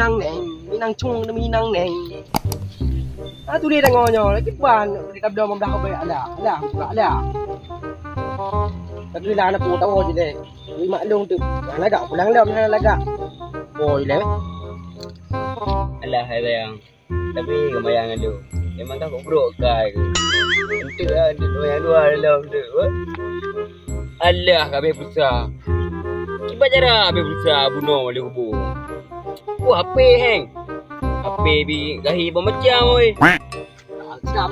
minang neng, minang chung na minang neng. Tu dia dah ngoyo, lagi ban dia dah mau dah apa ada. Tapi lah nak tahu je deh. Ni maklum tu. Mana dak pulang dah mana lagak. Boy le. Alah sayang. Tapi kemayangan tu. Memang kau gobrok kai. Untuk ada yang dua dalam tu. Alah kau besar. Cuba cara habis besar bunuh boleh hubung. Wah apa hang? Apa bi gahi bermacam oi. Sedap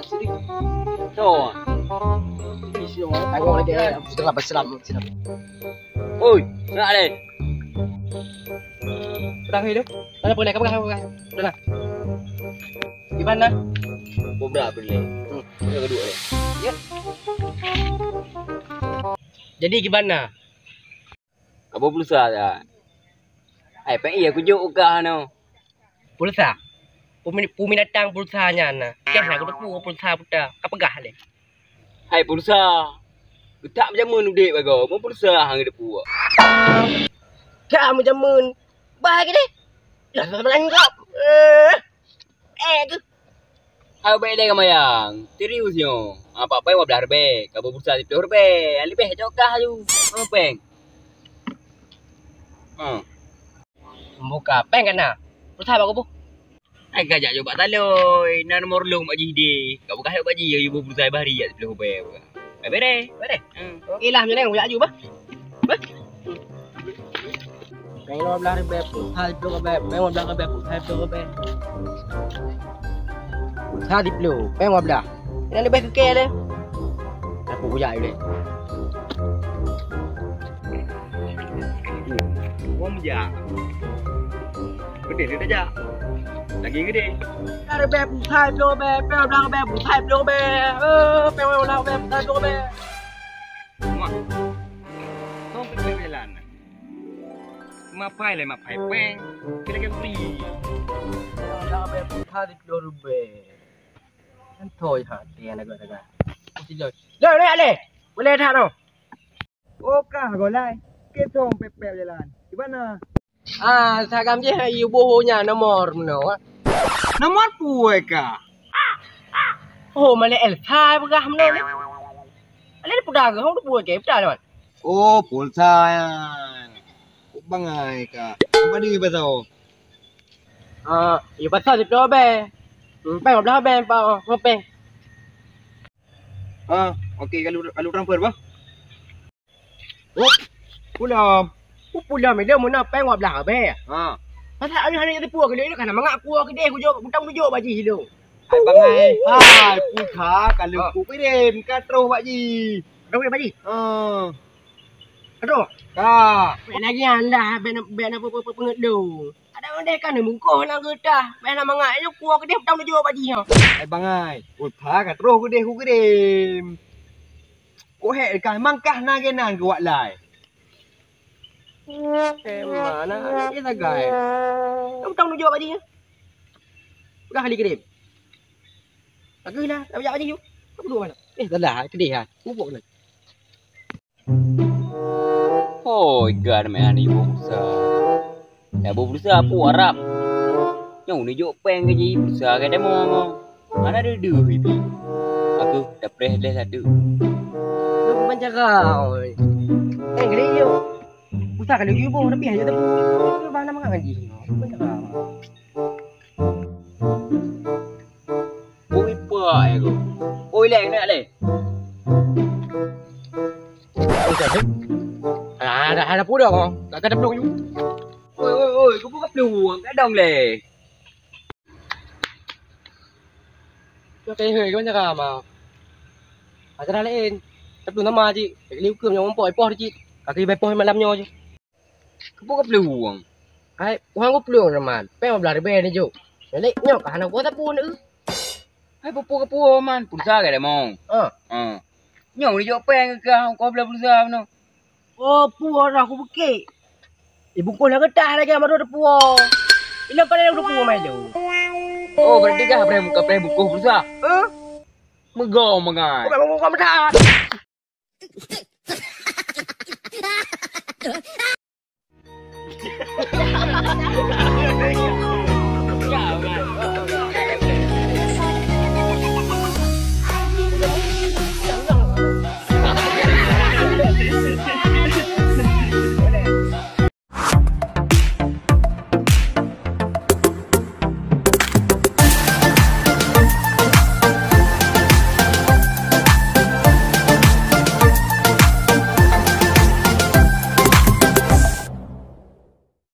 sedih. Tu. Tengok lagi sedap. Oi, nak le. Dah hidup. Dah boleh kamu. Dah lah. Gimana? Berapa boleh? Yang kedua le. Ya. Jadi gimana? Apa pulsa dah? Ai pengen aku juk ukah no. Pulsa? Puminatang pulsanya na. Kes nak aku pulsa puta. Kapegah le. Hai pulsa. Tak macam mana dek bago. Mau pulsa hang depu. Kamu jamun. Bah gini. Dah sama langkap. Ke. Hai baik dek kamayang. Serius yo. Apa-apa yang 15 rebe. Kau pulsa 10 rebe. Lebih cokah tu. Apa peng? Buka peng kan na. Pulsa apa kau? Ai gajak coba taloi. Nan nomor lu mak jih. Kau buka hak baji you pulsa bahari ya 10 rebe. Bere. Okey lah macam ni aku aju bah. Peng 15 rebe. Pulsa 10 rebe. Peng 15 rebe. Pulsa 10 rebe. Pulsa 10. Peng 15. Yang lebih kekeh dia. Aku bujak dia. Wong ja. Gede dia aja. Lagi gede. Ada beb pulsa 10 rebe. Peng 15 rebe. Pulsa 10 rebe. Peng 15 rebe. Pulsa 10 rebe. Mak. Kau pergi jalan. Mapai le mapai peng. Kira-kira free. Peng 15 rebe. Pulsa 10 rebe. Kan thôi hả? Tiền này gọi là gì? Rồi đây. Boleh dah tau. Okah golai. Ketong pepek jalan. Gimana? Sagam je ibu bohonya nomor meno. Nomor puai kah? Oh, male el thai begah meno ni. Ale pudah ke hong tu ke pudah lawan. Oh, pulsa yan. Bangai kah? Apa di pasal? Ibu pasal di dobe. Peng belah ben pa ngopeng. Okey kalau transfer bah. Oh, pulang. Pula dia mana peng belah be. Pasal hari ni tipu ke dia kan mangak aku ke dia aku jawab butang tunjuk baji hidup. Hai bangai. Hai pulsa kalau ku kirim katro baji. Dong baji. Aduh. Lagi anda ben apa pengedu. Ada orang kan muka nak getah. Ben mangak je ku ke dia butang tunjuk baji ha. Hai bangai. Pulsa katro ku dia ku kirim. Ku hek kan mangkah nagenan ku wak lai. Mana dia tak gay. Kamu tahu nak jawab baji ya? Udah kali kirim. Bagilah, tak jawab baji you. Kamu dua mana? Dah lah, kedih ah. Bubuk lah. Oh, ikan main ibu pulsa. Ya ibu pulsa apa Arab? Yang ni jok peng gaji pulsa ke demo. Mana ada duh itu? Aku dah press dah satu. Lu macam kau. Kedih you. Usah kalau ibu lebih aja tu. Tu mana mangan gaji. Macam kau. Oi apa aku? Oi lek nak le. Ada pun dah kau. Tak ada peluk you. Oi, kau buka peluang kat dong le. Kau hei kau macam kau mah. Ada lain. Tapi nama je. Liu kem yang mampu ipoh je. Kaki ipoh malamnya je. Kau buka peluang. Hai, orang kau peluang teman. Peng belah rebe ni jo. Balik nyok kan aku tak pun tu. Hai popo man, pulsa ke demo. Nyong ni jok peng ke kau belah pulsa no. Oh, puan aku bukit. Ibu kau nak getah lagi sama tu puan. Bila pada aku puan main tu. Oh, berarti kah apa buku pulsa? Megau mengai. Bukan mengukur mendat.